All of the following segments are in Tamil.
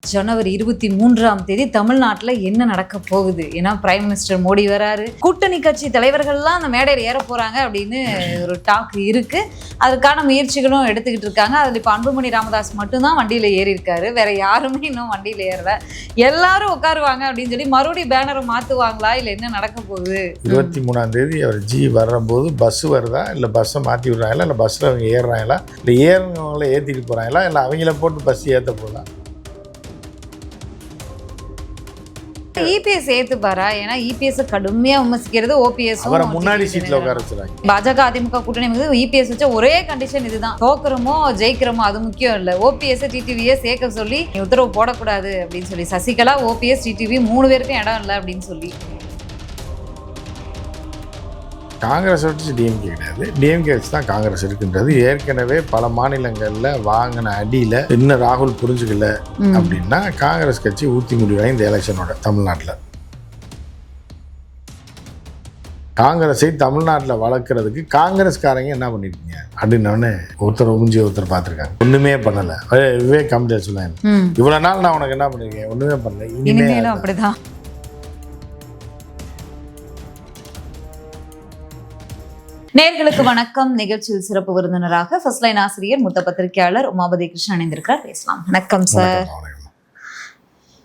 ஜனவரி 23ஆம் தேதி தமிழ்நாட்டில் என்ன நடக்க போகுது? ஏன்னா பிரைம் மினிஸ்டர் மோடி வராரு, கூட்டணி கட்சி தலைவர்கள்லாம் அந்த மேடையில் ஏற போறாங்க அப்படின்னு ஒரு டாக் இருக்கு. அதுக்கான முயற்சிகளும் எடுத்துக்கிட்டு இருக்காங்க. அதில் இப்போ அன்புமணி ராமதாஸ் மட்டும்தான் வண்டியில் ஏறி இருக்காரு, வேற யாருமே இன்னும் வண்டியில் ஏறல. எல்லாரும் உட்காருவாங்க அப்படின்னு சொல்லி மறுபடியும் பேனரை மாத்துவாங்களா, இல்லை என்ன நடக்க போகுது? 23ஆம் தேதி அவர் வரும்போது பஸ் வருதா, இல்லை பஸ்ஸை மாற்றி விடுறாங்களா, இல்லை பஸ்ஸில் அவங்க ஏறுறாங்களா, இல்லை ஏறுறவங்கள ஏற்றிட்டு போகிறாங்களா, இல்லை அவங்கள போட்டு பஸ் ஏற்ற போதா? இபிஎஸ் ஏத்துப்பாரா? ஏன்னா இபிஎஸ் கடுமையா விமர்சிக்கிறது ஓபிஎஸ். அவரை முன்னாடி சீட்ல உட்கார வச்சுறாங்க. பாஜக அதிமுக கூட்டணி இபிஎஸ் வச்ச ஒரே கண்டிஷன் இதுதான், தோக்குறமோ ஜெயிக்கிறோமோ அது முக்கியம் இல்ல, ஓபிஎஸ் டிடிவியை சேர்க்க சொல்லி உத்தரவு போடக்கூடாது அப்படின்னு சொல்லி. சசிகலா, ஓபிஎஸ், டிடிவி 3 பேருக்கும் இடம் இல்லை அப்படின்னு சொல்லி. காங்கிரஸ் வச்சு டிஎம்கே கிடையாது, டிஎம்கே வச்சு தான் காங்கிரஸ் இருக்குன்றது ஏற்கனவே பல மாநிலங்களில் வாங்கின அடியில் இன்னும் ராகுல் புரிஞ்சுக்கல அப்படின்னா காங்கிரஸ் கட்சி ஊற்றி முடிவாங்க. இந்த எலெக்ஷனோட தமிழ்நாட்டில் காங்கிரஸை தமிழ்நாட்டில் வளர்க்குறதுக்கு காங்கிரஸ்காரங்க என்ன பண்ணிருக்கீங்க அப்படின்னோடனே ஒருத்தர் உறிஞ்சி ஒருத்தர் பார்த்துருக்காங்க. ஒன்றுமே பண்ணலை. விவேக் காமெடியா சொன்னாங்க, இவ்வளோ நாள் நான் உனக்கு என்ன பண்ணிருக்கேன், ஒன்றுமே பண்ணல, இனிமேலும் அப்படிதான். நேர்களுக்கு வணக்கம். நிகழ்ச்சியில் சிறப்பு விருந்தினராக ஃபர்ஸ்ட் லைன் ஆசிரியர், மூத்த பத்திரிகையாளர் உமாபதி கிருஷ்ணன் இணைந்திருக்கிறார். பேசலாம். வணக்கம் சார்.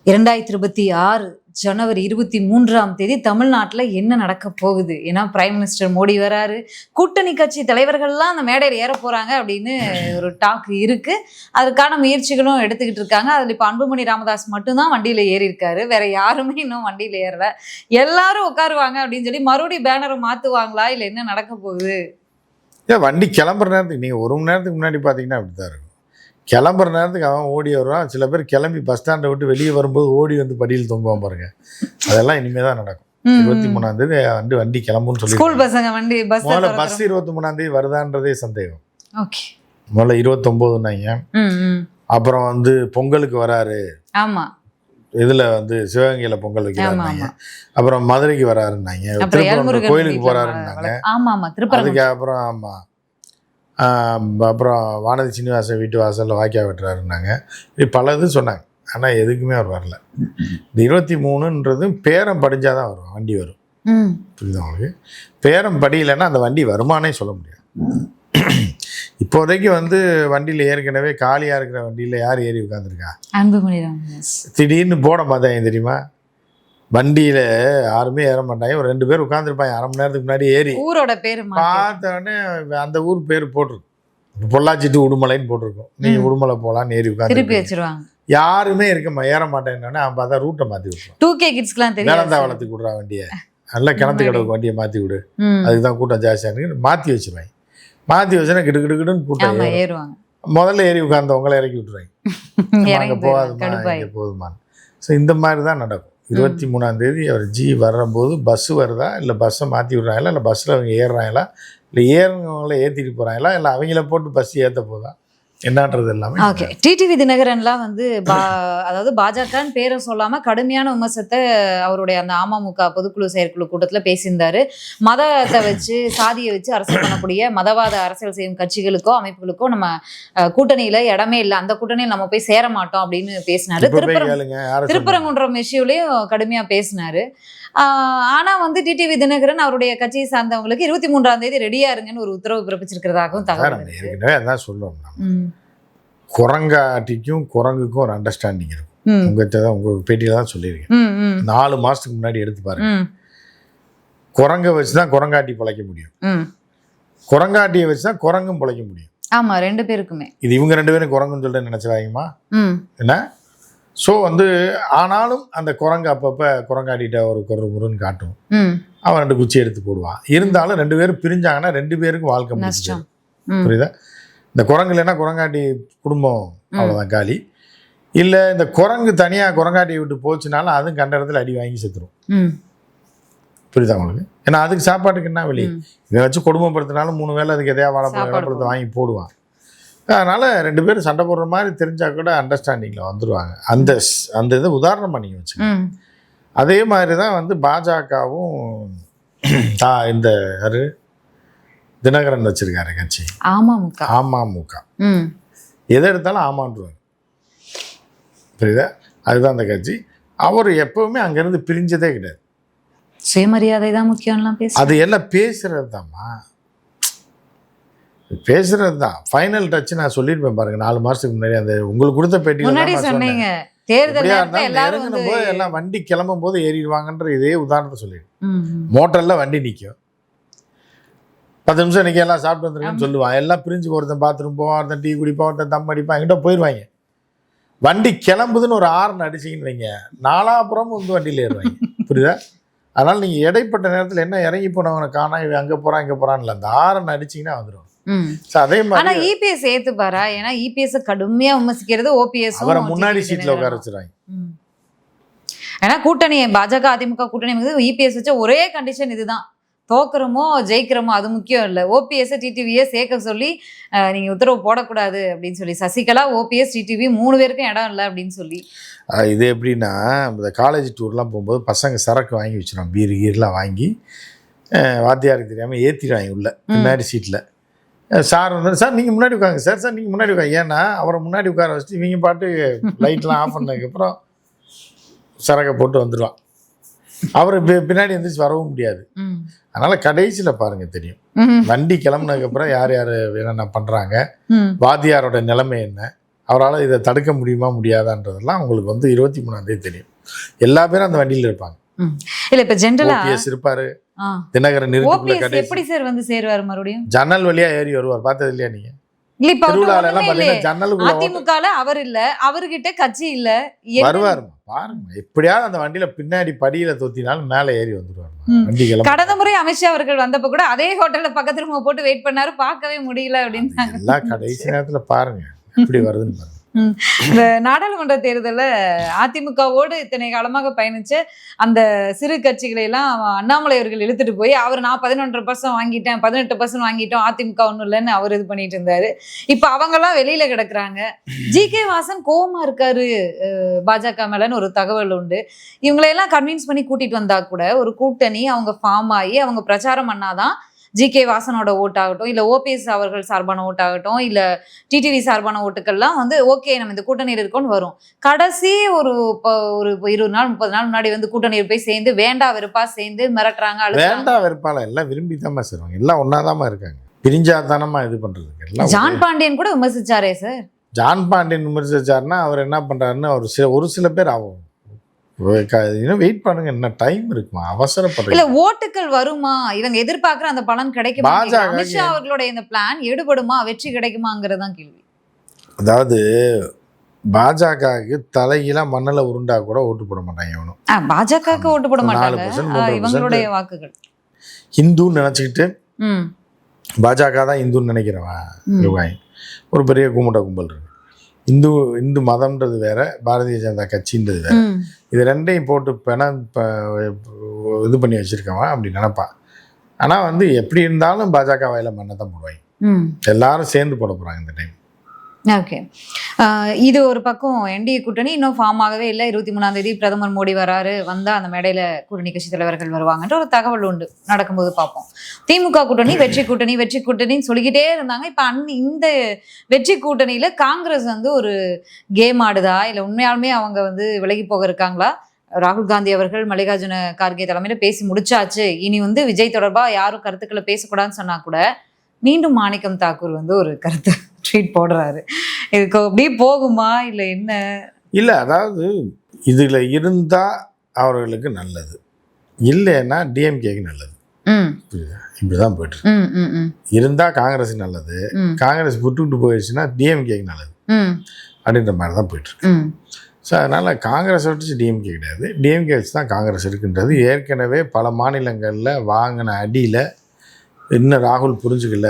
2026 ஜனவரி 23ஆம் தேதி தமிழ்நாட்டில் என்ன நடக்க போகுது? ஏன்னா பிரைம் மினிஸ்டர் மோடி வராரு, கூட்டணி கட்சி தலைவர்கள்லாம் அந்த மேடையில் ஏற போறாங்க அப்படின்னு ஒரு டாக் இருக்கு. அதுக்கான முயற்சிகளும் எடுத்துக்கிட்டு இருக்காங்க. அதில் இப்போ அன்புமணி ராமதாஸ் மட்டும்தான் வண்டியில் ஏறி இருக்காரு, வேற யாருமே இன்னும் வண்டியில் ஏறல. எல்லாரும் உட்காருவாங்க அப்படின்னு சொல்லி மறுபடியும் பேனரை மாத்துவாங்களா, இல்லை என்ன நடக்க போகுது? வண்டி கிளம்புற நேரத்துக்கு நீங்கள் 1 மணி நேரத்துக்கு முன்னாடி பார்த்தீங்கன்னா அப்படித்தான் இருக்கும். கிளம்புற நேரத்துக்கு அவன் ஓடி வருவான். சில பேர் கிளம்பி பஸ் ஸ்டாண்டை விட்டு வெளியே வரும்போது ஓடி வந்து படியில் தொங்குவான் பாருங்க. அதெல்லாம் இனிமேல் தான் நடக்கும். 23ஆம் தேதி வண்டி கிளம்புன்னு சொல்லி ஸ்கூல் பசங்க வண்டி பஸ் 23ஆம் தேதி வருதான்றதே சந்தேகம். ஓகே, முதல்ல 29னாங்க, அப்புறம் பொங்கலுக்கு வராரு. ஆமா, இதுல சிவகங்கையில பொங்கல் வைக்கிறாங்க, அப்புறம் மதுரைக்கு வராருன்னாங்க, திருப்பரங்குன்றம் கோயிலுக்கு போறாருன்னாங்க. அதுக்கு அப்புறம் ஆமா, அப்புறம் வானதி சீனிவாசன் வீட்டு வாசலில் வாய்க்கா வெட்டுறாருன்னாங்க. இப்படி பல இது சொன்னாங்க. ஆனால் எதுக்குமே அவர் வரல. இந்த 23ன்றது பேரம் படிஞ்சாதான் வரும், வண்டி வரும். புரியுது அவங்களுக்கு? பேரம் படியில்லைன்னா அந்த வண்டி வருமானே சொல்ல முடியாது. இப்போதைக்கு வண்டியில் ஏற்கனவே காலியாக இருக்கிற வண்டியில் யார் ஏறி உட்காந்துருக்கா? திடீர்னு போட மாட்டாங்க தெரியுமா? வண்டியில் யாருமே ஏற மாட்டாங்க. ஒரு 2 பேர் உட்காந்துருப்பாங்க. 1/2 மணி நேரத்துக்கு முன்னாடி ஏறி ஊரோட பேர் பார்த்தோடனே அந்த ஊர் பேர் போட்டிருக்கும். பொள்ளாச்சி டு உடுமலைன்னு போட்டிருக்கோம். நீங்கள் உடுமலை போகலான்னு ஏறி உட்காந்து வச்சிருவாங்க. யாருமே ஏற மாட்டேன்னொடனே அவன் பார்த்தா ரூட்டை மாற்றி விட்டுருவான். 2K கிட்ஸ்க்குலாம் தெரியும், வேலந்தாவளத்துக்கு விட்றா வண்டியை, நல்லா கிணத்து கடவுக்கு வண்டியை மாற்றி விடு, அதுதான் கூட்டம் ஜாஸ்தியாக மாற்றி வச்சிருவாங்க. மாற்றி வச்சுன்னா கிடுக்கிடுன்னு கூட்டம் ஏறுவாங்க. முதல்ல ஏறி உட்கார்ந்தவங்களை இறக்கி விட்டுருவாங்க. அங்கே போகாதுமா, இங்கே போதுமான்னு. ஸோ இந்த மாதிரி தான் நடக்கும். 23ஆம் தேதி அவர் வரும்போது பஸ் வருதா, இல்லை பஸ்ஸை மாற்றி விடுறாங்களா, இல்லை பஸ்ஸில் அவங்க ஏறுறாங்களா, இல்லை ஏறுறவங்கள ஏற்றிட்டு போகிறாங்களா, இல்லை அவங்கள போட்டு பஸ் ஏற்ற போதா என்னன்றது எல்லாமே. ஓகே, டிடிவி தினகரன்லாம் அதாவது பாஜகன்னு பேரை சொல்லாம கடுமையான விமர்சனத்தை அவருடைய அந்த அமமுக பொதுக்குழு செயற்குழு கூட்டத்தில் பேசியிருந்தாரு. மதத்தை வச்சு, சாதியை வச்சு அரசியல் பண்ணக்கூடிய மதவாத அரசியல் செய்யும் கட்சிகளுக்கோ அமைப்புகளுக்கோ நம்ம கூட்டணியில இடமே இல்லை, அந்த கூட்டணியில் நம்ம போய் சேர மாட்டோம் அப்படின்னு பேசினாரு. திருப்பரங்குன்றம் இஷ்யூலையும் கடுமையா பேசினாரு. ஆனா டிடிவி தினகரன் அவருடைய கட்சியை சார்ந்தவங்களுக்கு 23ஆம் தேதி ரெடியா இருங்கன்னு ஒரு உத்தரவு பிறப்பிச்சிருக்கிறதாகவும் தகவல். அதான் சொல்லுவோம், குரங்காட்டிக்கும் குரங்குக்கும் ஒரு அண்டர்ஸ்டாண்டிங் இருக்கும். உங்க பேட்டியில தான் சொல்லியிருக்கேன். 4 மாசத்துக்கு முன்னாடி எடுத்து பாருங்க. குரங்கை வச்சுதான் குரங்காட்டி பிழைக்க முடியும், குரங்காட்டியை வச்சுதான் குரங்கும் பிழைக்க முடியும். ஆமா, 2 பேருக்குமே. இது இவங்க 2 பேரும் குரங்குன்னு சொல்லிட்டு நினைச்சிடாங்கம்மா என்ன? ஸோ ஆனாலும் அந்த குரங்கு அப்பப்போ குரங்காட்டிட்ட ஒரு முருன்னு காட்டும். அவன் 2 குச்சி எடுத்து போடுவான். இருந்தாலும் 2 பேரும் பிரிஞ்சாங்கன்னா 2 பேருக்கும் வாழ்க்கை முடிச்சு. புரியுதா? இந்த குரங்கு இல்லைன்னா குரங்காட்டி குடும்பம் அவ்வளோதான் காலி. இல்லை இந்த குரங்கு தனியாக குரங்காட்டியை விட்டு போச்சுனாலும் அதுவும் கண்ட இடத்துல அடி வாங்கி செத்துரும். புரியுதா உங்களுக்கு? ஏன்னா அதுக்கு சாப்பாட்டுக்கு என்ன வெளி, இதை வச்சு குடும்பப்படுத்தினாலும் 3 வேளை அதுக்கு எதையா வாழைப்பழத்தை வாங்கி போடுவான். அதனால் 2 பேரும் சண்டை போடுற மாதிரி தெரிஞ்சால் கூட அண்டர்ஸ்டாண்டிங்கில் வந்துடுவாங்க. அந்த இதை உதாரணமாக நீங்கள் வச்சுக்கோங்க. அதே மாதிரி தான் பாஜகவும் இந்த தினகரன் வச்சிருக்காரு கட்சி அமமுக. எதை எடுத்தாலும் ஆமான்றுவாங்க. புரியுதா? அதுதான் அந்த கட்சி. அவர் எப்பவுமே அங்கேருந்து பிரிஞ்சதே கிடையாது. சுயமரியாதை தான் முக்கியம்லாம் அது எல்லாம் பேசுறது தான்மா, பேசுறது தான். ஃபைனல் டச் நான் சொல்லியிருப்பேன் பாருங்க 4 மாசத்துக்கு முன்னாடி அந்த உங்களுக்கு கொடுத்த பேட்டியில் சொன்னீங்க. தேர்தல் போது எல்லாம் வண்டி கிளம்பும் போது ஏறிடுவாங்கன்ற இதே உதாரணத்தை சொல்லிடுவேன். மோட்டரில் வண்டி நிற்கும், 10 நிமிஷம் நிற்க எல்லாம் சாப்பிட்டு வந்துருக்கேன்னு சொல்லுவான். எல்லாம் பிரிஞ்சு ஒருத்தன் பாத்ரூம் போவான், ஒருத்தன் டீ குடிப்பான், ஒருத்தன் தம் அடிப்பான், எங்கிட்ட போயிடுவாங்க. வண்டி கிளம்புதுன்னு ஒரு ஆர்ன் அடிச்சிங்கன்னு வைங்க, நாலாப்புறமும் வந்து வண்டியில் ஏறுவாங்க. புரியுதா? அதனால் நீங்கள் இடைப்பட்ட நேரத்தில் என்ன இறங்கி போனவனை காணா, இவன் அங்கே போகிறான் இங்கே போகிறான்ல, அந்த ஆர்ன் அடிச்சிங்கன்னா வந்துடும். அதே மாதிரி இபிஎஸ் ஏத்துப்பாரா? ஏன்னா இபிஎஸ் கடுமையா விமர்சிக்கிறது ஓபிஎஸ். அவரை முன்னாடி சீட்ல உட்கார வச்சுறாங்க. ஏன்னா கூட்டணி பாஜக அதிமுக கூட்டணி இபிஎஸ் வச்ச ஒரே கண்டிஷன் இதுதான், தோக்குறமோ ஜெயிக்கிறோமோ அது முக்கியம் இல்லை, ஓபிஎஸ் டிடிவியை சேர்க்க சொல்லி நீங்க உத்தரவு போடக்கூடாது அப்படின்னு சொல்லி சசிகலா ஓபிஎஸ் டிடிவி 3 பேருக்கும் இடம் இல்லை அப்படின்னு சொல்லி. இது எப்படின்னா, இந்த காலேஜ் டூர்லாம் போகும்போது பசங்க சரக்கு வாங்கி வச்சிடும், பீர் கீர்லாம் வாங்கி வாத்தியாருக்கு தெரியாமல் ஏற்றிடுவாங்க உள்ள பின்னாடி சீட்டில். சார் வந்து சார் நீங்கள் முன்னாடி உட்காங்க சார், சார் நீங்கள் முன்னாடி உட்காங்க. ஏன்னா அவரை முன்னாடி உட்கார வச்சுட்டு இவங்க பாட்டு லைட்லாம் ஆஃப் பண்ணதுக்கப்புறம் சரக்கை போட்டு வந்துடுவான். அவர் பின்னாடி எந்திரிச்சு வரவும் முடியாது. அதனால் கடைசியில் பாருங்க தெரியும், வண்டி கிளம்புனதுக்கப்புறம் யார் யார் என்னென்ன பண்ணுறாங்க, வாத்தியாரோட நிலைமை என்ன, அவரால் இதை தடுக்க முடியுமா முடியாதான்றதெல்லாம் உங்களுக்கு வந்து 23ஆம் தேதி தெரியும். எல்லா பேரும் அந்த வண்டியில் இருப்பாங்க. இல்ல இப்ப ஜெனரலா ஓபிஎஸ் இருப்பாரு, தினகரன் நிறுத்துக்குள்ள கடைசி எப்படி சார் வந்து சேருவார் மறுபடியும்? ஜன்னல் வழியா ஏறி வருவார். பார்த்தது இல்லையா நீங்க? இல்ல இப்ப திருவிழால எல்லாம் பாத்தீங்கன்னா ஜன்னலுக்குள்ள அதிமுகல அவர் இல்ல, அவர்கிட்ட கட்சி இல்ல, வருவார். பாருங்க எப்படியாவது அந்த வண்டியில பின்னாடி படியில தொத்தினாலும் மேல ஏறி வந்துருவாரு வண்டி கிளம்ப. கடந்த முறை அமித்ஷா அவர்கள் வந்தப்ப கூட அதே ஹோட்டல்ல பக்கத்துல ரூம் போட்டு வெயிட் பண்ணாரு, பார்க்கவே முடியல அப்படின்னு. எல்லாம் கடைசி நேரத்துல பாருங்க எப்படி வருதுன்னு பாருங்க. இந்த நாடாளுமன்ற தேர்தலில் அதிமுகவோடு இத்தனை காலமாக பயணிச்ச அந்த சிறு கட்சிகளை எல்லாம் அண்ணாமலை அவர்கள் இழுத்துட்டு போய் அவர் நான் 11% வாங்கிட்டேன், 18% வாங்கிட்டோம், அதிமுக ஒன்றும் இல்லைன்னு அவர் இது பண்ணிட்டு இருந்தாரு. இப்போ அவங்கெல்லாம் வெளியில கிடக்குறாங்க. ஜி.கே. வாசன் கோவமா இருக்காரு பாஜக மேலன்னு ஒரு தகவல் உண்டு. இவங்களையெல்லாம் கன்வின்ஸ் பண்ணி கூட்டிட்டு வந்தா கூட ஒரு கூட்டணி அவங்க ஃபார்ம் ஆகி அவங்க பிரச்சாரம் பண்ணாதான் ஜி.கே. வாசனோட ஓட்டாகட்டும், இல்லை ஓபிஎஸ் அவர்கள் சார்பான ஓட்டாகட்டும், இல்லை டிடிவி சார்பான ஓட்டுக்கள்லாம் வந்து ஓகே நம்ம இந்த கூட்டணியில் இருக்கோன்னு வரும். கடைசி ஒரு 20 நாள் 30 நாள் முன்னாடி வந்து கூட்டணியில் போய் சேர்ந்து வேண்டா வெறுப்பா சேர்ந்து மிரட்டுறாங்க. வேண்டா வெறுப்பால எல்லாம் விரும்பி தான் செய்வாங்க, எல்லாம் ஒன்னாதாமா இருக்காங்க, பிரிஞ்சாதானமா இது பண்றதுக்கு எல்லாம். ஜான் பாண்டியன் கூட விமர்சிச்சாரே சார். ஜான் பாண்டியன் விமர்சிச்சாருன்னா அவர் என்ன பண்றாருன்னு அவர் ஒரு சில பேர் ஆகும் வெயிட் பண்ணுங்க, என்ன டைம் இருக்குமா, அவசரப்படுறீங்க. இல்ல ஓட்டுகள் வருமா, இவங்க எதிர்பார்க்கிற அந்த பலன் கிடைக்குமா, அமித்ஷா அவர்களுடைய இந்த பிளான் எடுபடுமா, வெற்றி கிடைக்குமாங்கிறதான் கேள்வி. அதாவது பாஜகவுக்கு தலைகீழா மண்ணில் உருண்டா கூட ஓட்டு போட மாட்டாங்க எவனும். பாஜகவுக்கு ஓட்டு போட மாட்டாங்க, இவங்களுடைய வாக்குகள். ஹிந்துன்னு நினைச்சுக்கிட்டு பாஜக தான் இந்துன்னு நினைக்கிறவன் ஒரு பெரிய கும்பிட்ட கும்பல் இருக்கு. இந்து மதம்ன்றது வேற, பாரதிய ஜனதா கட்சின்றது வேற. இது ரெண்டையும் போட்டு இது பண்ணி வச்சிருக்கவன் அப்படி நினைப்பான். ஆனால் வந்து எப்படி இருந்தாலும் பாஜக வாயில மண்ணை தான் போடுவாங்க, எல்லாரும் சேர்ந்து போட போறாங்க இந்த டைம். ஓகே, இது ஒரு பக்கம். என்டிஏ கூட்டணி இன்னும் ஃபார்ம் ஆகவே இல்லை. 23ஆம் தேதி பிரதமர் மோடி வராரு, வந்தால் அந்த மேடையில் கூட்டணி கட்சி தலைவர்கள் வருவாங்கன்ற ஒரு தகவல் உண்டு, நடக்கும்போது பார்ப்போம். திமுக கூட்டணி வெற்றி கூட்டணின்னு சொல்லிக்கிட்டே இருந்தாங்க. இப்போ இந்த வெற்றி கூட்டணியில் காங்கிரஸ் வந்து ஒரு கேம் ஆடுதா, இல்லை உண்மையாலுமே அவங்க வந்து விலகி போக இருக்காங்களா? ராகுல் காந்தி அவர்கள் மல்லிகார்ஜுன கார்கே தலைமையில் பேசி முடிச்சாச்சு, இனி வந்து விஜய் தொடர்பாக யாரும் கருத்துக்களை பேசக்கூடாதுன்னு சொன்னா கூட மீண்டும் மாணிக்கம் தாக்கூர் வந்து ஒரு கருத்து ட்வீட் போடுறாரு. இதுக்கு அப்படியே போகுமா இல்லை என்ன? இல்லை, அதாவது இதில் இருந்தால் அவர்களுக்கு நல்லது, இல்லைன்னா டிஎம்கேக்கு நல்லது. இப்படிதான் போயிட்டு இருந்தால் காங்கிரஸ் நல்லது, காங்கிரஸ் விட்டு போயிடுச்சுன்னா டிஎம்கேக்கு நல்லது அப்படின்ற மாதிரி தான் போயிட்டு இருக்கு. ஸோ அதனால் காங்கிரஸ் வச்சு டிஎம்கே கிடையாது, டிஎம்கே வச்சு தான் காங்கிரஸ் இருக்குன்றது ஏற்கனவே பல மாநிலங்களில் வாங்கின அடியில் இன்னும் ராகுல் புரிஞ்சுக்கல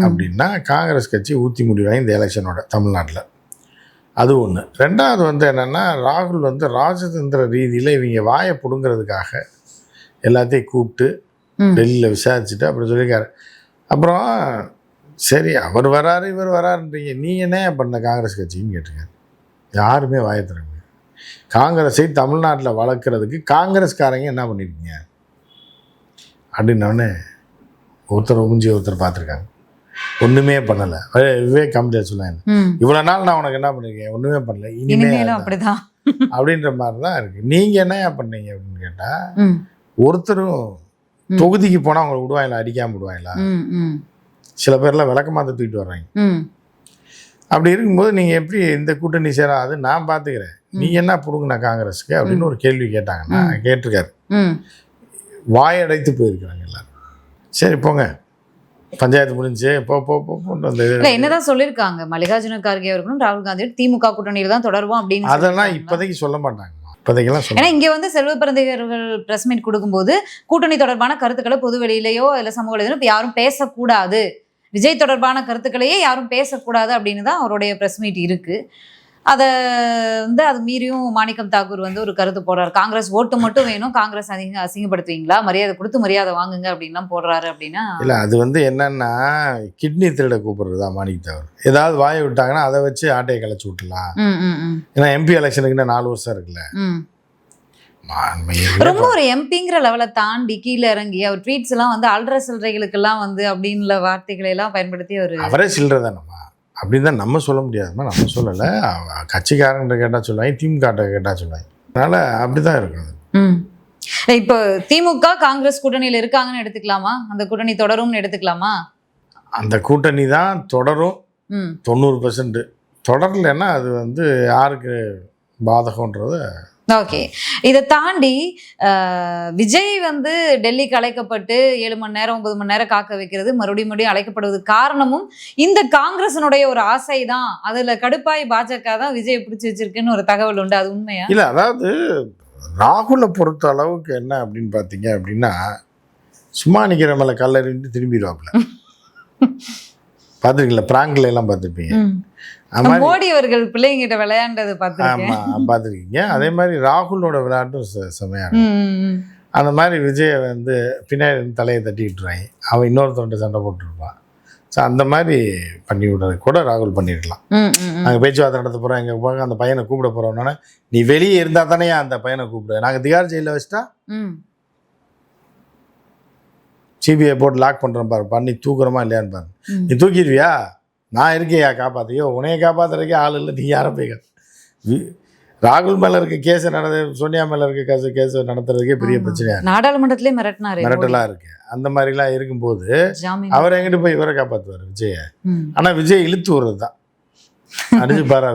அப்படின்னா காங்கிரஸ் கட்சி ஊற்றி முடிவாங்க இந்த எலெக்ஷனோட தமிழ்நாட்டில். அது ஒன்று. ரெண்டாவது வந்து என்னென்னா, ராகுல் வந்து ராஜதந்திர ரீதியில் இவங்க வாயை பிடுங்கிறதுக்காக எல்லாத்தையும் கூப்பிட்டு டெல்லியில் விசாரிச்சுட்டு அப்படி சொல்லியிருக்காரு. அப்புறம் சரி அவர் வராரு இவர் வராருன்றீங்க, நீ என்ன பண்ண காங்கிரஸ் கட்சின்னு கேட்டிருக்காரு. யாருமே வாயை திறங்க. காங்கிரஸை தமிழ்நாட்டில் வளர்க்குறதுக்கு காங்கிரஸ்காரங்க என்ன பண்ணியிருக்கீங்க அப்படின்னோடனே ஒருத்தர் முடிஞ்சு ஒருத்தர் பார்த்துருக்காங்க. ஒன்றுமே பண்ணலை. விவேக் காமெடியாக சொன்னாங்க, இவ்வளோ நாள் நான் உனக்கு என்ன பண்ணியிருக்கேன், ஒன்றுமே பண்ணல, இனிமேலும் அப்படிதான் அப்படின்ற மாதிரி தான் இருக்குது. நீங்கள் என்ன பண்ணீங்க அப்படின்னு கேட்டால், ஒருத்தரும் தொகுதிக்கு போனால் அவங்களை விடுவாங்களா, அடிக்காமல் விடுவாங்களா? சில பேர்லாம் விளக்கமாக தூக்கிட்டு வர்றாங்க. அப்படி இருக்கும்போது நீங்கள் எப்படி இந்த கூட்டணி சேராது, நான் பார்த்துக்கிறேன், நீங்கள் என்ன பிடுங்கண்ணா காங்கிரஸுக்கு அப்படின்னு ஒரு கேள்வி கேட்டாங்கன்னா கேட்டிருக்காரு. வாயடைத்து போயிருக்கிறாங்க எல்லாரும். சரி போங்க, பஞ்சாயத்து முடிஞ்சு என்னதான் சொல்லியிருக்காங்க மல்லிகார்ஜுன கார்கே அவர்களும் ராகுல் காந்தி திமுக கூட்டணியில தான் தொடர்வோம் அப்படின்னு. அதெல்லாம் இப்போதைக்கு சொல்ல மாட்டாங்க. ஏன்னா இங்க வந்து செல்வ பிறந்தகர்கள் பிரஸ் மீட் கொடுக்கும்போது கூட்டணி தொடர்பான கருத்துக்களை பொது வெளியிலயோ இல்ல சமூக வலைதளம் யாரும் பேசக்கூடாது, விஜய் தொடர்பான கருத்துக்களையே யாரும் பேசக்கூடாது அப்படின்னு தான் அவருடைய பிரஸ் மீட் இருக்கு. அதை வந்து அது மீறியும் மாணிக்கம் தாக்கூர் வந்து ஒரு கருத்து போடுறாரு, காங்கிரஸ் ஓட்டு மட்டும் வேணும், காங்கிரஸ் அசிங்கப்படுத்துவீங்களா, மரியாதை கொடுத்து மரியாதை வாங்குங்க அப்படின்லாம் போடுறாரு. அப்படின்னா இல்லை, அது வந்து என்னன்னா கிட்னி திருட கூப்பிடுறதா மாணிக்கம் தாக்கூர். ஏதாவது வாயை விட்டாங்கன்னா அதை வச்சு ஆட்டையை கலைச்சி விட்டுலாம். ஏன்னா எம்பி எலெக்ஷனுக்கு இன்னும் 4 வருஷம் இருக்குல்ல. ரொம்ப ஒரு எம்பிங்கிற லெவலை தாண்டி கீழே இறங்கி அவர் ட்வீட்ஸ் எல்லாம் வந்து அல்ற சில்லறைகளுக்கெல்லாம் வந்து அப்படின்ற வார்த்தைகளை எல்லாம் பயன்படுத்தி அவரே சில்லறை தானம்மா அப்படின்னு தான் நம்ம சொல்ல முடியாதுமா. நம்ம சொல்லலை, கட்சிக்காரங்கிட்ட கேட்டால் சொல்லுவாங்க, திமுக கேட்டால் சொல்லுவாங்க. அதனால அப்படிதான் இருக்கும். இப்போ திமுக காங்கிரஸ் கூட்டணியில் இருக்காங்கன்னு எடுத்துக்கலாமா, அந்த கூட்டணி தொடரும்னு எடுத்துக்கலாமா? அந்த கூட்டணி தான் தொடரும் 90%. தொடரலைன்னா அது வந்து யாருக்கு பாதகம்ன்றது. ஓகே, இதை தாண்டி விஜய் வந்து டெல்லிக்கு அழைக்கப்பட்டு 7 மணி நேரம் 9 மணி நேரம் காக்க வைக்கிறது, மறுபடியும் அழைக்கப்படுவதற்கு காரணமும் இந்த காங்கிரஸினுடைய ஒரு ஆசை தான். அதுல கடுப்பாய் பாஜக தான் விஜய் பிடிச்சி வச்சிருக்குன்னு ஒரு தகவல் உண்டு, அது உண்மையா? இல்லை, அதாவது ராகுலை பொறுத்த அளவுக்கு என்ன அப்படின்னு பார்த்தீங்க அப்படின்னா, சும்மா நிற்கிற மேலே கல்லறிந்து திரும்பிடுவாப்புல. பார்த்துருக்கீங்களா? பிராங்கில் எல்லாம் பார்த்துருப்பீங்க. மோடி அவர்கள் பிள்ளைங்கிட்ட விளையாண்டது பார்த்துருக்கீங்க. அதே மாதிரி ராகுலோட விளையாட்டும் செமையாக. அந்த மாதிரி விஜயை வந்து பின்னாடி தலையை தட்டி விட்டுருவாங்க, அவன் இன்னொருத்தவன்ட்ட சண்டை போட்டுருப்பான். ஸோ அந்த மாதிரி பண்ணி விடுறது கூட ராகுல் பண்ணிருக்கலாம். நாங்கள் பேச்சுவார்த்தை நடத்த போகிறோம், எங்கள் போக அந்த பையனை கூப்பிட போகிறோம்னா, நீ வெளியே இருந்தால் தானே அந்த பையனை கூப்பிடு, நாங்கள் திகார் ஜெயிலில் வச்சுட்டா சிபிஐ போட்டு லாக் பண்ணுறோம் பாரு, பண்ணி தூக்குறோமா இல்லையான்னு பாரு. நீ தூக்கிடுவியா, நான் இருக்கேயா காப்பாற்றியோ, உனையை காப்பாற்றுறதுக்கே ஆள் இல்லை, நீ யாரை போய் ராகுல் மேலே இருக்க கேஸை சோனியா மேலே இருக்க கேஸை நடத்துறதுக்கே பெரிய பிரச்சனையாக நாடாளுமன்றத்திலே மிரட்டலாக இருக்குது. அந்த மாதிரிலாம் இருக்கும்போது அவர் எங்கிட்ட போய் இவரை காப்பாற்றுவார் விஜய. ஆனால் விஜய் இழுத்து விடுறது தான், அடிச்சு பாரு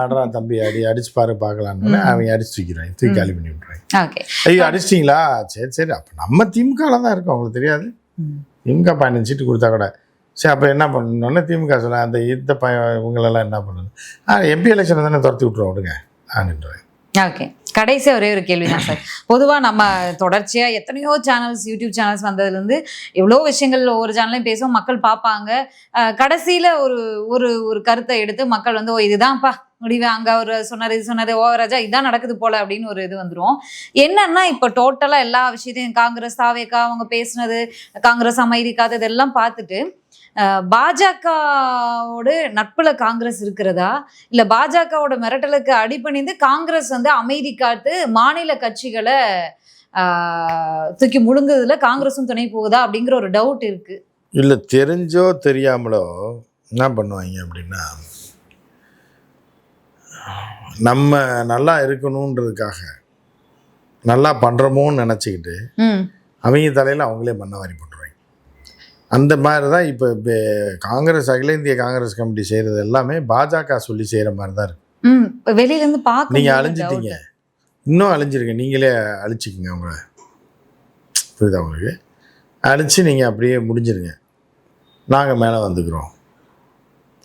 ஆடுறான் தம்பி, அடிச்சு பாரு பார்க்கலான்னு அவங்க அடிச்சு தூக்கிறாங்க, தூக்கி காலி பண்ணி விட்டுறாங்க. ஐயோ அடிச்சிட்டிங்களா, சரி சரி, அப்போ நம்ம திமுகவில் தான் இருக்கோம், அவங்களுக்கு தெரியாது. திமுக 15 சீட்டு கொடுத்தா கூட சரி, அப்போ என்ன பண்ணணும்னு திமுக சொல்ல, அந்த இந்த இவங்களெல்லாம் என்ன பண்ணணும், எம்பி எலெக்ஷனை தானே துரத்தி விட்ருவோம் விடுங்க அப்படின்றேன். ஓகே, கடைசி ஒரே ஒரு கேள்வி தான் சார். பொதுவாக நம்ம தொடர்ச்சியாக எத்தனையோ சேனல்ஸ், யூடியூப் சேனல்ஸ் வந்ததுலேருந்து எவ்வளோ விஷயங்கள் ஒவ்வொரு சேனல்லையும் பேசுவோம், மக்கள் பார்ப்பாங்க. கடைசியில் ஒரு ஒரு ஒரு கருத்தை எடுத்து மக்கள் வந்து, ஓ இதுதான்ப்பா முடிவு, அங்கே அவர் சொன்னார், இது சொன்னார், ஓவராஜா இதான் நடக்குது போல அப்படின்னு ஒரு இது வந்துடும். என்னன்னா இப்போ டோட்டலாக எல்லா விஷயத்தையும் காங்கிரஸ் தாவேக்கா அவங்க பேசுனது, காங்கிரஸ் அமைதிக்காது, இதெல்லாம் பார்த்துட்டு பாஜகவோட நட்புல காங்கிரஸ் இருக்கிறதா, இல்ல பாஜகவோட மிரட்டலுக்கு அடிபணிந்து காங்கிரஸ் வந்து அமைதி காத்து மாநில கட்சிகளை தூக்கி முழுங்குறதுல காங்கிரஸும் துணை போகுதா அப்படிங்கிற ஒரு டவுட் இருக்கு. இல்ல தெரிஞ்சோ தெரியாமலோ என்ன பண்ணுவாங்க அப்படின்னா, நம்ம நல்லா இருக்கணும்ன்றதுக்காக நல்லா பண்றோமோன்னு நினைச்சுக்கிட்டு அவங்க தலையில அவங்களே மண்ணை வாரி போட்டுருவாங்க. அந்த மாதிரி தான் இப்போ காங்கிரஸ், அகில இந்திய காங்கிரஸ் கமிட்டி செய்கிறது எல்லாமே பாஜக சொல்லி செய்கிற மாதிரி தான் இருக்கு. வெளியிலேருந்து பார்க்க நீங்கள் அழிஞ்சிட்டீங்க, இன்னும் அழிஞ்சிருங்க, நீங்களே அழிச்சிக்கிங்க அவங்கள, புரியுதா உங்களுக்கு? அழிச்சு நீங்கள் அப்படியே முடிஞ்சிருங்க, நாங்கள் மேலே வந்துக்கிறோம்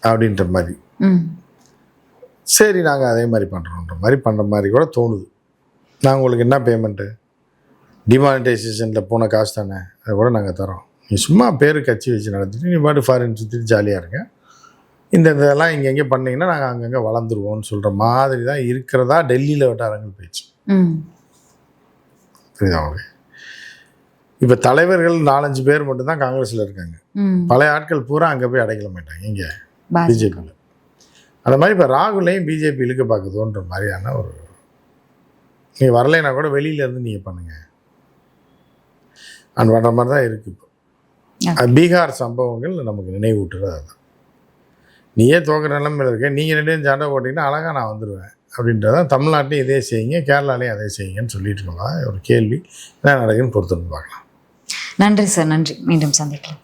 அப்படின்ற மாதிரி. சரி, நாங்கள் அதே மாதிரி பண்ணுறோன்ற மாதிரி பண்ணுற மாதிரி கூட தோணுது. நாங்கள் உங்களுக்கு என்ன பேமெண்ட்டு, டிமானிட்டைசேஷனில் போன காசு தானே, அதை கூட நாங்கள் தரோம், நீ சும்மா பேர் கட்சி வச்சு நடத்திட்டு நீ பாட்டு ஃபாரின் சுற்றிட்டு ஜாலியாக இருங்க, இந்த இதெல்லாம் இங்கே பண்ணிங்கன்னா நாங்கள் அங்கங்கே வளர்ந்துருவோம்னு சொல்கிற மாதிரி தான் இருக்கிறதா டெல்லியில் வட்டாரங்கள் பேச்சு. புரியுதா அவங்க? இப்போ தலைவர்கள் 4-5 பேர் மட்டும்தான் காங்கிரஸில் இருக்காங்க, பழைய ஆட்கள் பூரா அங்கே போய் அடைக்கல மாட்டாங்க இங்கே பிஜேபியில். அந்த மாதிரி இப்போ ராகுலையும் பிஜேபி இழுக்க பார்க்குதோன்ற மாதிரியான ஒரு, நீங்கள் வரலைன்னா கூட வெளியிலேருந்து நீங்கள் பண்ணுங்கள் அந்த பண்ணுற மாதிரி தான் இருக்குது இப்போ. பீகார் சம்பவங்கள் நமக்கு நினைவூட்டுறது அதுதான். நீயே தோக்கிற நிலைமையில் இருக்க, நீங்கள் 2 பேரும் சண்டை போட்டிங்கன்னா அழகாக நான் வந்துடுவேன் அப்படின்றதான். தமிழ்நாட்டையும் இதே செய்யுங்க, கேரளாலையும் அதே செய்யுங்கன்னு சொல்லிட்டு இருக்கோம். ஒரு கேள்வி என்ன நடக்குதுன்னு பொறுத்து பார்க்கலாம். நன்றி சார், நன்றி. மீண்டும் சந்திக்கலாம்.